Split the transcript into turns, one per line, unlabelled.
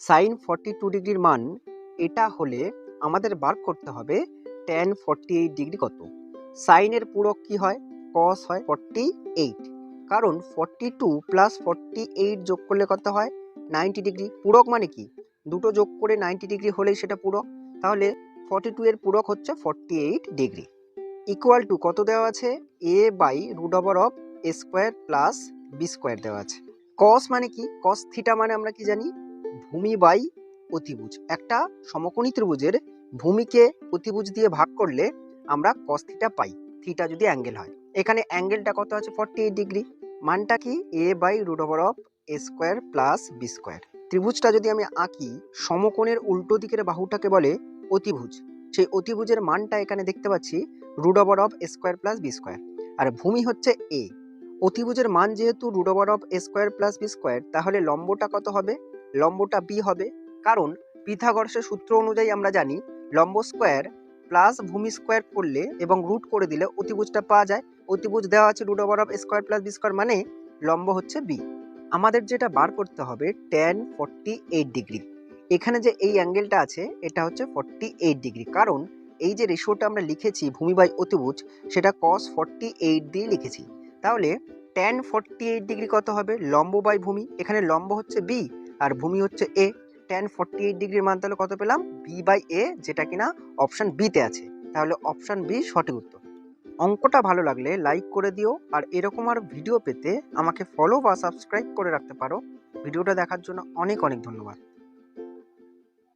Sign 42 ডিগ্রির মান এটা হলে আমাদের বার করতে হবে tan 48 ডিগ্রি কত। সাইনের পূরক কি হয়? কস হয় 48, কারণ 42 প্লাস 48 যোগ করলে কত হয়? 90 ডিগ্রি। পূরক মানে কি? দুটো যোগ করে 90 ডিগ্রি হলেই সেটা পূরক। তাহলে 42 এর পূরক হচ্ছে 48 ডিগ্রি। ইকুয়াল টু কত দেওয়া আছে? a by root over of a square plus B square দেওয়া আছে। কস মানে কি? কস থিটা মানে আমরা কি জানি? ভূমি বাই অতিভুজ। একটা সমকোণী ত্রিভুজের ভূমিকে অতিভুজ দিয়ে ভাগ করলে আমরা কস থিটা পাই, থিটা যদি অ্যাঙ্গেল হয়। এখানে অ্যাঙ্গেলটা কত আছে? 48 ডিগ্রি। মানটা কি? a by root over of a square plus B square. ত্রিভুজটা যদি আমি আঁকি, সমকোণের উল্টো দিকের বাহুটাকে বলে অতিভুজ। সেই অতিভুজের মানটা এখানে দেখতে পাচ্ছি root over of a square plus B square, আর ভূমি হচ্ছে a। অতিভুজের মান যেহেতু root over of a square plus B square, তাহলে লম্বটা কত হবে? লম্বটা বি হবে, কারণ পিথাগোরাসের সূত্র অনুযায়ী আমরা জানি লম্ব স্কোয়ার প্লাস ভূমি স্কোয়ার করলে এবং রুট করে দিলে অতিভুজটা পাওয়া যায়। অতিভুজ দেওয়া আছে root over of a square plus B square, মানে লম্ব হচ্ছে বি। আমাদের যেটা বার করতে হবে tan 48 ডিগ্রি। এখানে যে এই অ্যাঙ্গেলটা আছে এটা হচ্ছে 48 ডিগ্রি, কারণ এই যে রেশিওটা আমরা লিখেছি ভূমি বাই অতিভুজ, সেটা cos 48 দিয়ে লিখেছি। তাহলে tan 48 ডিগ্রি কত হবে? লম্ব বাই ভূমি। এখানে লম্ব হচ্ছে বি আর ভূমি হচ্ছে এ। tan 48 ডিগ্রির মান তাহলে কত পেলাম? বি বাই এ, যেটা কিনা অপশন বিতে আছে। তাহলে অপশন বি সঠিক উত্তর। অঙ্কটা ভালো লাগলে লাইক করে দিও, আর এরকম আর ভিডিও পেতে আমাকে ফলো বা সাবস্ক্রাইব করে রাখতে পারো। ভিডিওটা দেখার জন্য অনেক অনেক ধন্যবাদ।